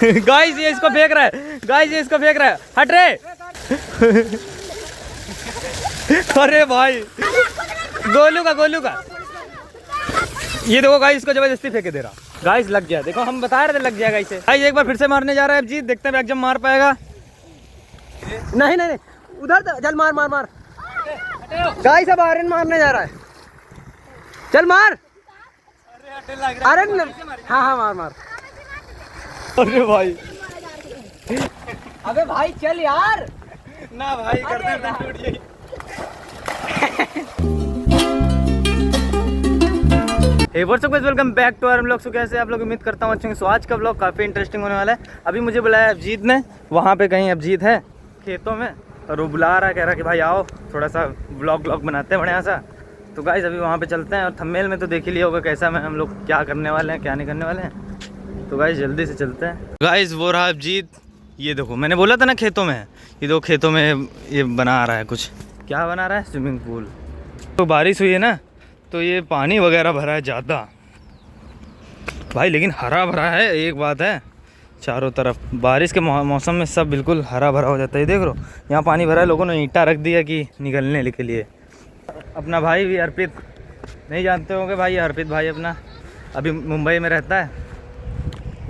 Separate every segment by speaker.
Speaker 1: Guys ये इसको फेंक रहा है, गाइस ये इसको फेंक रहा है, हट रे। अरे भाई गोलू का ये देखो गाइस, इसको जबरदस्ती फेंके दे रहा। गाइस लग गया, देखो हम बता रहे थे लग जाएगा इसे। गाइस एक बार फिर से मारने जा रहा है अभिजीत, देखते हैं बैक जंप मार पाएगा।
Speaker 2: नहीं उधर चल, मार। गाइस अब आर्यन मारने जा रहा है, चल मार। आर्यन हाँ मार।
Speaker 1: अरे भाई
Speaker 2: अबे भाई चल यार।
Speaker 1: ना भाई करते टूट गई। Hey what's up guys, welcome back to our vlog. So कैसे आप लोग, उम्मीद करता हूँ अच्छे होंगे। सो आज का व्लॉग काफ़ी इंटरेस्टिंग होने वाला है। अभी मुझे बुलाया अभिजीत ने, वहाँ पे कहीं अभिजीत है खेतों में, और वो बुला रहा है, कह रहा कि भाई आओ थोड़ा सा व्लॉग बनाते हैं बढ़िया सा। तो गाइस अभी वहाँ पे चलते हैं, और थंबनेल में तो देख ही लिया होगा कैसा मैं हम लोग क्या करने वाले हैं क्या नहीं करने वाले हैं। तो गाइस जल्दी से चलते हैं। गाइस वो रहा अभिजीत, ये देखो मैंने बोला था ना खेतों में है, ये दो खेतों में ये बना रहा है कुछ। क्या बना रहा है? Swimming pool. तो बारिश हुई है ना, तो ये पानी वगैरह भरा है ज़्यादा भाई, लेकिन हरा भरा है। एक बात है, चारों तरफ बारिश के मौसम में सब बिल्कुल हरा भरा हो जाता है। देख लो यहाँ पानी भरा है, लोगों ने ईंटा रख दिया कि निकलने के लिए। अपना भाई भी अर्पित, नहीं जानते होंगे भाई, अर्पित भाई अपना अभी मुंबई में रहता है।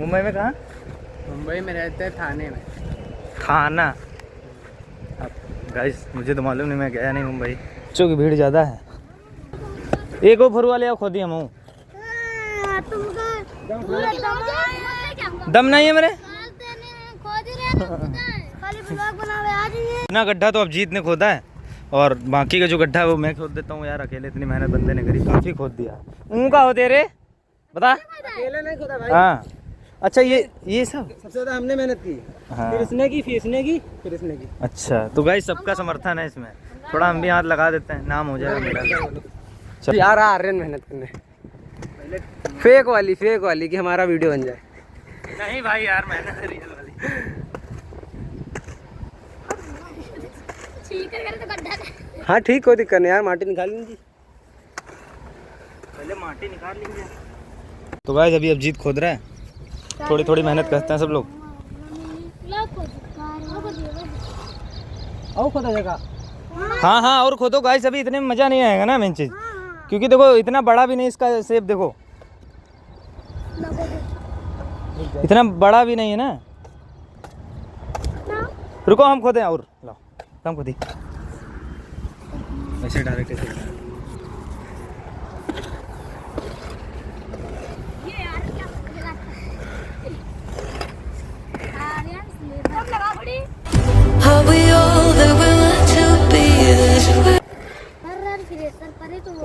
Speaker 1: मुंबई में कहाँ?
Speaker 2: मुंबई में रहते हैं, थाने में।
Speaker 1: थाना? अब गाइस मुझे तो मालूम नहीं, मैं गया नहीं मुंबई। बच्चों की भीड़ ज़्यादा है। एक वो फरुआ ले आओ, खुद ही हम हूँ। दम नहीं है मेरे। ना गड्ढा तो अभिजीत ने खोदा है, और बाकी का जो गड्ढा है वो मैं खोद देता हूँ। यार अकेले इतनी मेहनत बंदे ने करी, काफ़ी खोद दिया। का होते रे बता।
Speaker 2: अकेले नहीं खोदा भाई।
Speaker 1: हाँ अच्छा, ये सबसे
Speaker 2: ज़्यादा हमने मेहनत की।
Speaker 1: हाँ।
Speaker 2: फिर इसने की, फिर इसने की।
Speaker 1: अच्छा तो गाइस सबका समर्थन है इसमें, थोड़ा हम भी हाथ लगा देते हैं, नाम हो जाएगा मेरा।
Speaker 2: चल यार आर्यन मेहनत करने, फेक वाली कि हमारा वीडियो बन जाए।
Speaker 1: नहीं भाई यार, मेहनत रियल वाली।
Speaker 2: हाँ ठीक, कोई दिक्कत नहीं यार, माटी निकाल लीजिए।
Speaker 1: पहले माटी निकाल लेंगे। तो गाइस अभी अभिजीत खोद रहा है, थोड़ी थोड़ी मेहनत करते हैं सब लोग।
Speaker 2: और खोदा जगह।
Speaker 1: हाँ और खोदो गाइस, अभी इतने में मज़ा नहीं आएगा ना मेन चीज़, क्योंकि देखो इतना बड़ा भी नहीं इसका शेप, देखो इतना बड़ा भी नहीं है ना। रुको हम खोदें, और लो हम खोदी ऐसे डायरेक्ट ऐसे।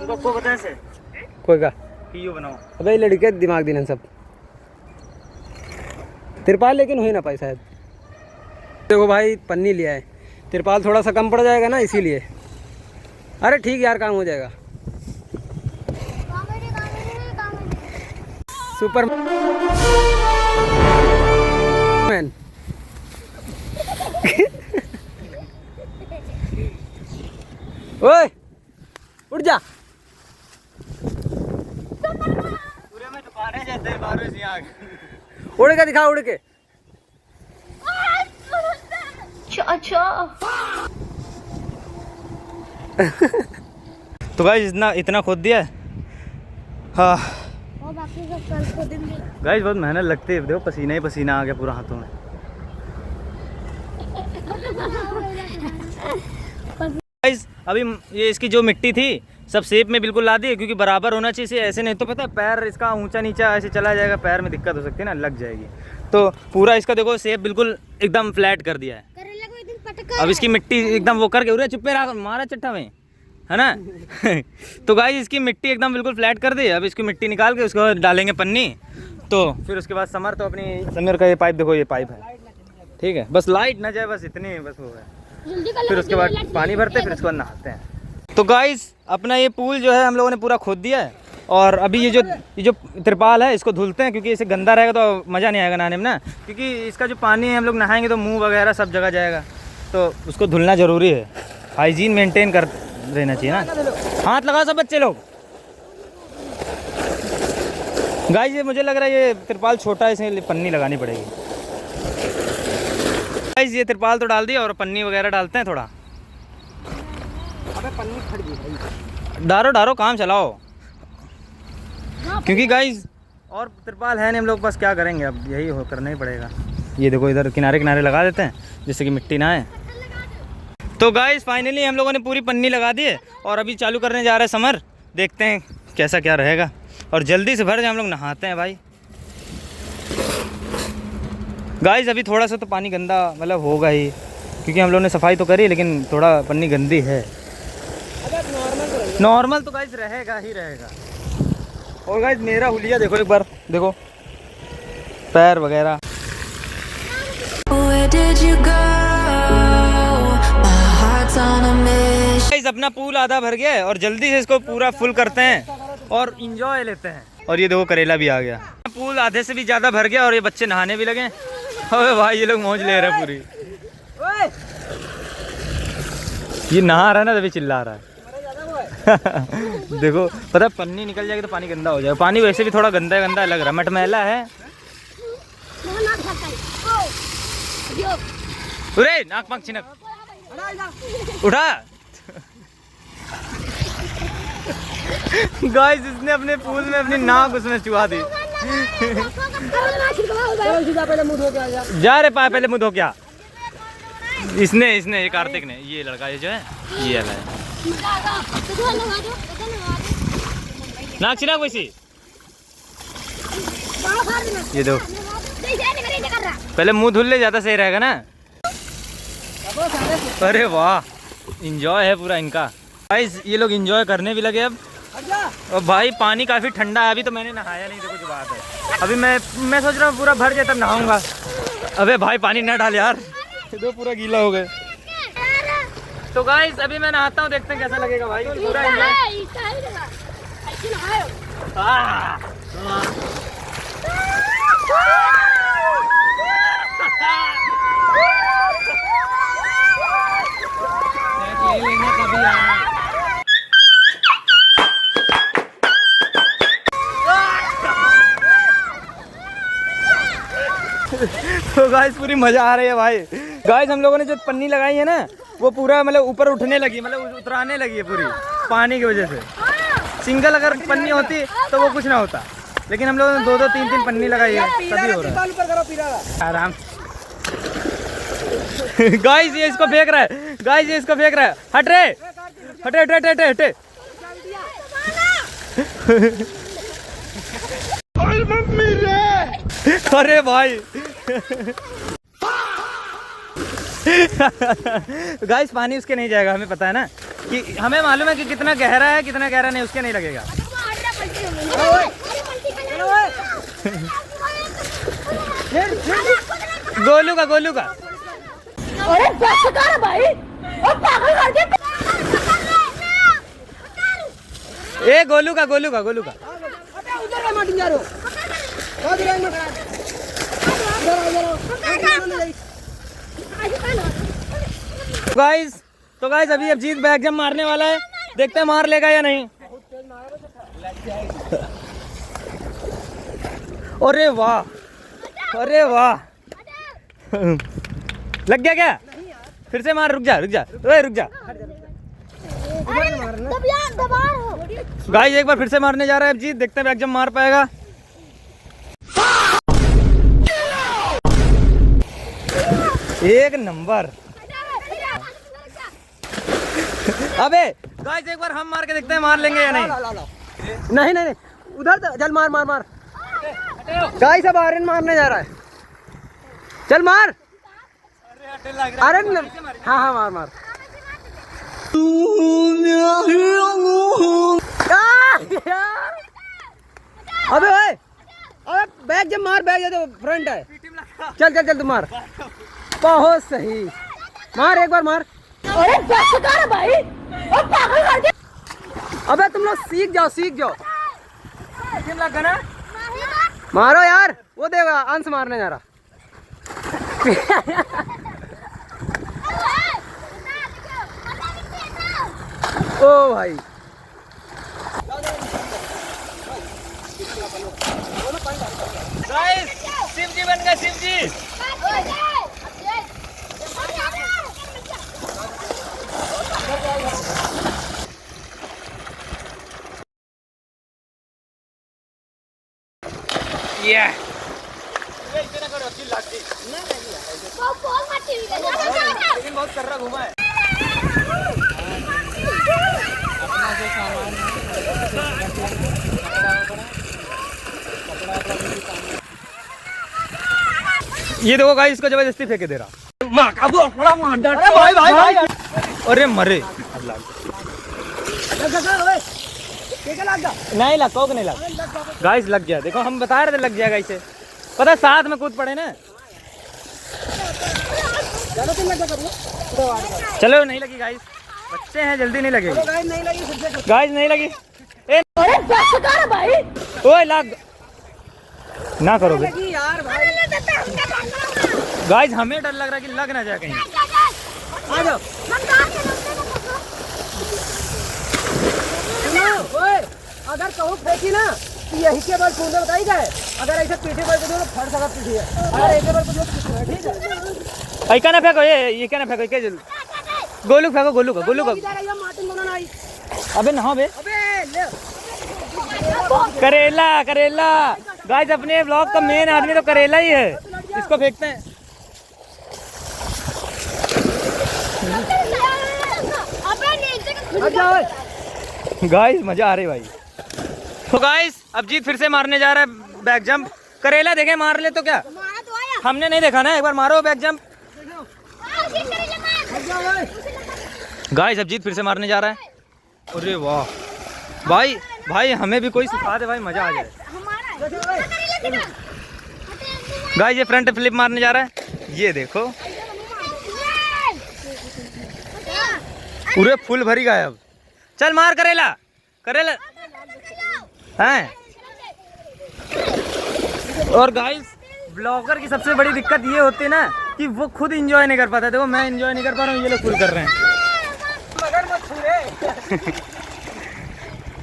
Speaker 1: तुमको बताए से
Speaker 2: कोई का
Speaker 1: पीओ बनाओ।
Speaker 2: अबे लड़के दिमाग दिन सब तिरपाल, लेकिन हो ही ना पाई शायद। देखो भाई पन्नी लिया है, तिरपाल थोड़ा सा कम पड़ जाएगा ना इसीलिए। अरे ठीक यार, काम हो जाएगा। Super man. ओए उठ जा।
Speaker 1: पूरे में दुकानें जाते हैं बाहर से यहाँ।
Speaker 2: उड़ के दिखा, उड़ के।
Speaker 3: अच्छा
Speaker 1: तो गाइस इतना खोद दिया है। हाँ गाइस बहुत मेहनत लगती है, देखो पसीना ही पसीना आ गया पूरा हाथों में। गाइस अभी ये इसकी जो मिट्टी थी सब शेप में बिल्कुल ला दी है, क्योंकि बराबर होना चाहिए, ऐसे नहीं तो पता है पैर इसका ऊंचा नीचा ऐसे चला जाएगा, पैर में दिक्कत हो सकती है ना, लग जाएगी। तो पूरा इसका देखो शेप बिल्कुल एकदम फ्लैट कर दिया है। अब इसकी मिट्टी एकदम वो करके, उरे चुप्पे रहा, मारा चट्टा में, है ना। तो गाइस इसकी मिट्टी एकदम बिल्कुल फ्लैट कर दी। अब इसकी मिट्टी निकाल के उसको डालेंगे पन्नी, तो फिर उसके बाद समर तो अपनी समीर का ये पाइप देखो, ये पाइप है ठीक है, बस लाइट ना जाए, बस इतनी बस वो है। फिर उसके बाद पानी भरते हैं, फिर उसके बाद नहाते हैं। तो गाइस अपना ये पूल जो है हम लोगों ने पूरा खोद दिया है, और अभी ये जो तिरपाल है इसको धुलते हैं, क्योंकि इसे गंदा रहेगा तो मज़ा नहीं आएगा नहाने में ना, क्योंकि इसका जो पानी है हम लोग नहाएंगे तो मुंह वगैरह सब जगह जाएगा, तो उसको धुलना ज़रूरी है। हाइजीन मेंटेन कर रहना चाहिए ना। हाथ लगाओ सब बच्चे लोग। गाइस ये मुझे लग रहा है ये तिरपाल छोटा है, इसमें पन्नी लगानी पड़ेगी। गाइस ये तिरपाल तो डाल दिया और पन्नी वगैरह डालते हैं थोड़ा।
Speaker 2: अबे पन्नी फट गई भाई।
Speaker 1: डारो डारो काम चलाओ, क्योंकि गाइस और तिरपाल है नहीं हम लोग पास, क्या करेंगे अब, यही हो करना ही पड़ेगा। ये देखो इधर किनारे किनारे लगा देते हैं जिससे कि मिट्टी ना आए। तो गाइस फाइनली हम लोगों ने पूरी पन्नी लगा दी है और अभी चालू करने जा रहे हैं समर। देखते हैं कैसा क्या रहेगा और जल्दी से भर जाए, हम लोग नहाते हैं भाई। गाइस अभी थोड़ा सा तो पानी गंदा मतलब होगा ही, क्योंकि हम लोगों ने सफाई तो करी लेकिन थोड़ा पन्नी गंदी है। नॉर्मल तो गाइस रहेगा ही रहेगा। और गाइस मेरा हुलिया देखो एक बार, देखो पैर वगैरह। गाइस अपना पूल आधा भर गया है और जल्दी से इसको पूरा फुल करते हैं और इंजॉय लेते हैं। और ये देखो करेला भी आ गया। पूल आधे से भी ज़्यादा भर गया और ये बच्चे नहाने भी लगे। अबे भाई ये लोग मौज ले रहे हैं पूरी। ये नहा रहा है ना तभी चिल्ला रहा है। देखो पता है पन्नी निकल जाएगी तो पानी गंदा हो जाएगा। पानी वैसे भी थोड़ा गंदा गंदा लग रहा है, मटमैला है। अरे नाक पंख छिनक उठा। गाइस इसने अपने पूल में अपनी नाक उसमें चुहा दी। जा रे पा पहले मुँह धो क्या। इसने ये कार्तिक ने, ये लड़का ये जो है ये वाला है। नाक छिनक वैसी। ये दो पहले मुंह धुल ले, ज्यादा सही रहेगा ना। अरे वाह इंजॉय है पूरा इनका। गाइस ये लोग इंजॉय करने भी लगे अब। और भाई पानी काफ़ी ठंडा है, अभी तो मैंने नहाया नहीं, देखो जो बात है। अभी मैं सोच रहा हूँ पूरा भर जाए तब नहाऊंगा। अबे भाई पानी ना डाल यार, तो पूरा गीला हो गए। तो गाइस अभी मैं नहाता हूँ, देखते हैं कैसा लगेगा भाई पूरा तो गाइस पूरी मजा आ रही है भाई। गाइस हम लोगों ने जो पन्नी लगाई है ना वो पूरा मतलब ऊपर उठने लगी, मतलब उतराने लगी है पूरी पानी की वजह से। सिंगल अगर पन्नी होती तो वो कुछ ना होता, लेकिन हम लोगों ने 2-2 3-3 पन्नी लगाई है तभी हो रहा है आराम। गाइस ये इसको फेंक रहा है, गाइस ये इसको फेंक रहा है। हट रे हटे हटे हटे हटे हटे। अरे भाई गाइस पानी उसके नहीं जाएगा, हमें पता है ना, कि हमें मालूम है कि कितना गहरा है कितना गहरा नहीं, उसके नहीं लगेगा। गोलू का गोलू का।
Speaker 3: अरे बस कर भाई, ओ पागल कर दे।
Speaker 1: ए गोलू का गोलू का गोलू का। तो गाइस अभी अभिजीत बैक जंप मारने वाला है, देखते हैं मार लेगा या नहीं। अरे वाह अरे वाह लग गया क्या? फिर से मार, रुक जा ओए रुक जा। गाइस एक बार फिर से मारने जा रहा है अभिजीत, देखते हैं बैक जंप मार पाएगा। एक नंबर। अबे गाइस एक बार हम मार के देखते हैं मार लेंगे या नहीं।
Speaker 2: नहीं नहीं नहीं उधर चल, मार मार मार। गाइस अब आर्यन मारने जा रहा है, चल मार। आर्यन हाँ हाँ मार मार। अबे ओए अबे बैग जब मार, बैग तो फ्रंट है। चल चल चल तू मार, बहुत सही। मार एक बार मार।
Speaker 3: अरे बस कर भाई, ओ पागल कर दे।
Speaker 2: अबे तुम लोग सीख जाओ।
Speaker 1: लगा ना,
Speaker 2: मारो यार, वो देगा अंश मारने जा रहा। ओ भाई
Speaker 1: गाइस शिव जी बन गए, शिव जी। लेकिन बहुत कर्रा घुमा है। ये देखो गाइस, इसको जबरदस्ती फेंके दे रहा। अरे मरे नहीं लग कोक नहीं लग गाइस, लग गया। देखो हम बता रहे थे लग जाएगा इसे, पता है, साथ में कूद पड़े ना। चलो नहीं लगी गाइस, बच्चे हैं, जल्दी नहीं लगेगी गाइस, नहीं लगी। ए
Speaker 3: अरे बस कर भाई।
Speaker 1: ओए लग ना करोगे
Speaker 2: यार भाई,
Speaker 1: गाइस, हमें डर लग रहा है कि लग ना जाए कहीं।
Speaker 2: आ जाओ। ओए, अगर कहूँ फेंकी ना तो यही के बल कूदे बताई जाए। अगर ऐसे पीछे पर तो फट सका पीछे है, अगर ऐसे पर कुछ ठीक है।
Speaker 1: ऐ क्या ना फेंको, ये क्या ना फेंको, क्या जल्दी गोलू फेंको, गोलू का
Speaker 2: मार्टिन बनाना आई।
Speaker 1: अबे ना बे,
Speaker 2: अबे ले
Speaker 1: करेला करेला। गाइस, अपने ब्लॉग का मेन आदमी तो करेला ही है, इसको फेंकते हैं। गाइस मजा आ रही भाई। तो गाइस, अब जीत फिर से मारने जा रहा है बैक जंप। करेला देखे मार ले तो क्या, हमने नहीं देखा ना, एक बार मारो बैक जंप। गाइस, अब जीत फिर से मारने जा रहा है। अरे वाह भाई, भाई हमें भी कोई सिखा दे भाई, मजा आ जाए। गाइस, ये फ्रंट फ्लिप मारने जा रहा है, ये देखो पूरे फुल भरी गायब। चल मार करेला, करेला हैं। और गाइस, ब्लॉगर की सबसे बड़ी दिक्कत ये होती है ना कि वो खुद एंजॉय नहीं कर पाता। देखो मैं एंजॉय नहीं कर पा रहा हूँ, ये लोग फुल कर रहे हैं।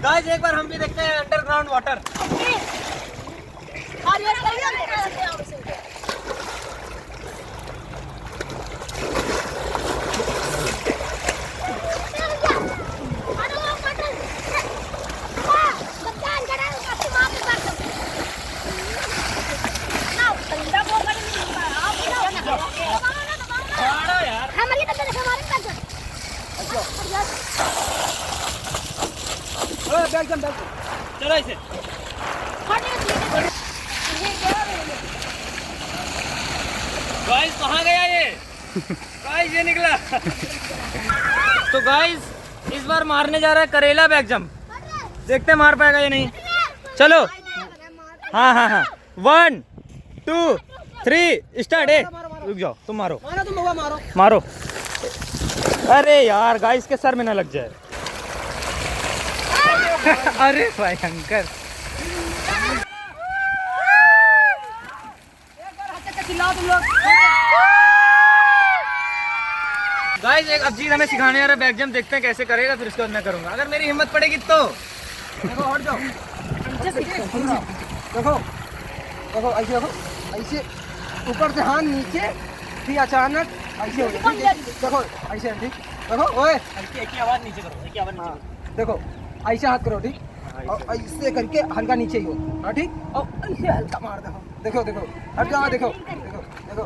Speaker 1: गाइस, एक बार हम भी देखते हैं अंडरग्राउंड वाटर। चलो इसे। गाइस, कहाँ गया ये? गाइस, ये निकला। तो गाइस, इस बार मारने जा रहा है करेला बैक जंप, देखते मार पाएगा या नहीं। चलो हाँ हाँ हाँ, 1 2 3 स्टार्ट। रुक जाओ, तुम मारो,
Speaker 2: मारो।
Speaker 1: मारो। अरे यार गाइस, के सर में ना लग जाए। अरे भयंकर। गाइस, एक अजीत हमें सिखाने आ रहा है बैक जंप, देखते हैं कैसे करेगा, फिर उसके बाद मैं करूंगा। अगर मेरी हिम्मत पड़ेगी तो।
Speaker 2: देखो हट जाओ, देखो देखो ऐसे, देखो ऐसे ऊपर से हाथ नीचे, फिर अचानक ऐसे हो जाए। देखो ऐसे, ठीक, देखो ओए,
Speaker 1: एक ही आवाज नीचे करो, एक ही आवाज नीचे
Speaker 2: हाँ, देखो ऐसे हाथ करो, ठीक, और ऐसे करके हल्का नीचे ही हो, हाँ ठीक, और ऐसे हल्का मार दो। देखो देखो हट जाओ, देखो देखो देखो।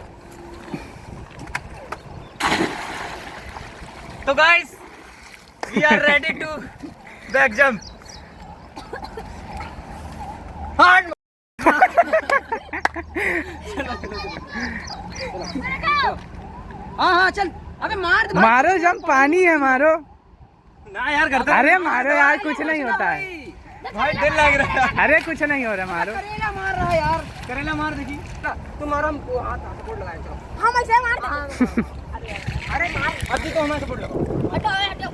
Speaker 1: तो guys, we are ready to back jump.
Speaker 2: हाँ हाँ चल, अबे मार दे।
Speaker 4: मारो जब पानी है, मारो
Speaker 1: ना यार, करते
Speaker 4: अरे मारो यार, कुछ नहीं होता है।
Speaker 1: भाई, डर लग रहा है।
Speaker 4: अरे कुछ नहीं हो रहा, मारो।
Speaker 2: करेला मार रहा है यार,
Speaker 1: करेला मार देखी।
Speaker 2: तुम मारो, हम हाथ सपोर्ट लगाए। चलो
Speaker 3: हम ऐसे मार दे।
Speaker 2: अरे मार,
Speaker 1: अभी तो हमें सपोर्ट लगाओ
Speaker 3: हटो हटो।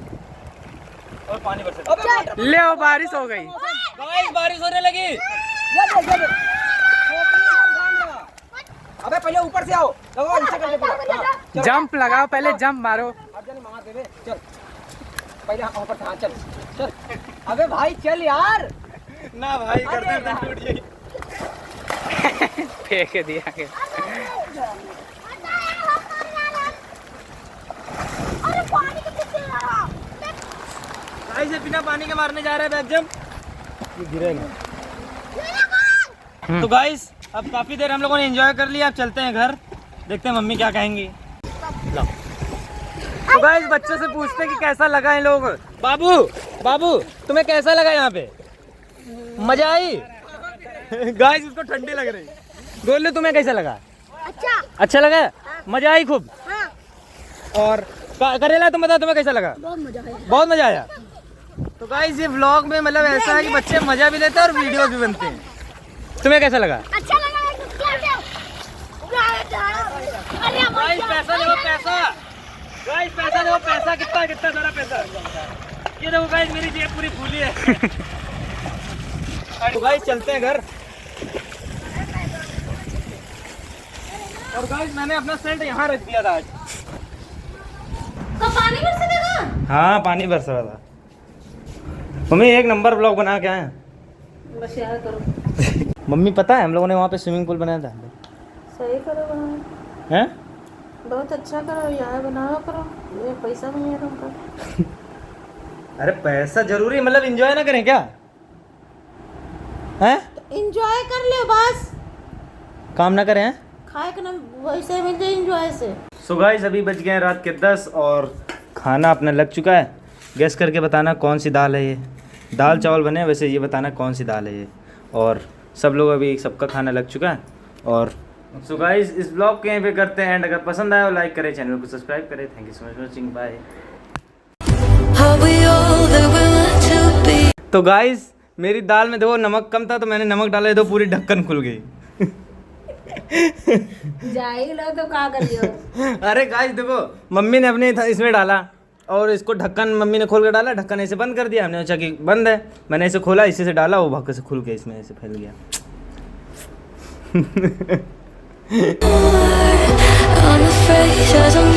Speaker 1: और पानी बरसे।
Speaker 2: अबे मार।
Speaker 4: ले आओ, बारिश हो गई।
Speaker 1: गाइस, बारिश होने लगी।
Speaker 2: ये अबे पहले ऊपर से आओ, लगो नीचे करके पूरा। हाँ,
Speaker 4: जंप लगाओ, पहले जंप मारो।
Speaker 2: हट जाने मार दे बे, चल पहले ऊपर से, हाँ चल चल। अबे भाई चल यार।
Speaker 1: ना भाई, करते करते टूट गई।
Speaker 4: फेंक दिया के।
Speaker 3: अरे पानी के पीछे रहा।
Speaker 1: गाइस, ये बिना पानी के मारने जा रहा है बैक जंप। ये गिरेगा। तो गाइस, अब काफ़ी देर हम लोगों ने एंजॉय कर लिया, अब चलते हैं घर, देखते हैं मम्मी क्या कहेंगी। लो तो गाइस बच्चों से पूछते हैं कि कैसा लगा इन लोगों को। बाबू बाबू तुम्हें कैसा लगा यहाँ पे? मजा आई? गाइस उसको ठंडी लग रही। बोल लो तुम्हें कैसा लगा? अच्छा लगा? मजा आई खूब? और करेला तुम बताओ तुम्हें कैसा लगा? बहुत मजा आया। तो गाइस ये व्लॉग में मतलब ऐसा है कि बच्चे मजा भी लेते हैं और वीडियो भी बनते हैं। तुम्हें कैसा लगा?
Speaker 3: अच्छा लगा।
Speaker 1: गाइस पैसा देखो पैसा, गाइस पैसा देखो पैसा, कितना कितना सारा पैसा। ये देखो गाइस मेरी जेब पूरी फूली है। तो गाइस चलते हैं घर। और गाइस मैंने अपना सेंट यहाँ रख दिया था आज।
Speaker 3: तो पानी बरसा देगा?
Speaker 1: हाँ पानी बरस रहा था। मम्मी एक नंबर ब्लॉग बना के आए।
Speaker 3: बस यार करो।
Speaker 1: मम्मी पता है हम लोगों ने वहाँ पे स्विमिंग पूल बनाया था।
Speaker 3: सही करो बनाओ।
Speaker 1: हैं?
Speaker 3: बहुत अच्छा करो, यहाँ बनाओ करो, ये पैसा नहीं है तुमका।
Speaker 1: अरे पैसा जरूरी है, मतलब एंजॉय ना करें क्या? हैं?
Speaker 3: एंजॉय कर ले बस,
Speaker 1: काम ना करें हैं?
Speaker 3: खाए के ना वैसे मिल जाए एंजॉय से।
Speaker 1: सो गाइस अभी बज गए हैं रात के 10 और खाना अपना लग चुका है। गेस करके बताना कौन सी दाल है ये। दाल चावल बने, वैसे ये बताना कौन सी दाल है ये। और सब लोग अभी सबका खाना लग चुका है। और सो गाइस इस ब्लॉग के यहीं पे करते हैं एंड। अगर पसंद आया तो लाइक करें, चैनल को सब्सक्राइब करें। Thank you so much for watching, bye. तो गाइस मेरी दाल में देखो नमक कम था तो मैंने नमक डाला तो पूरी ढक्कन खुल गई।
Speaker 3: जाएगी लो तो क्या करियो।
Speaker 1: अरे गाइस देखो मम्मी ने अपने इसमें डाला और इसको ढक्कन मम्मी ने खोल कर डाला, ढक्कन ऐसे बंद कर दिया। हमने सोचा कि बंद है, मैंने ऐसे खोला, इसी से डाला, वो भाग से खुल के इसमें ऐसे फैल गया।
Speaker 5: I'm afraid as I'm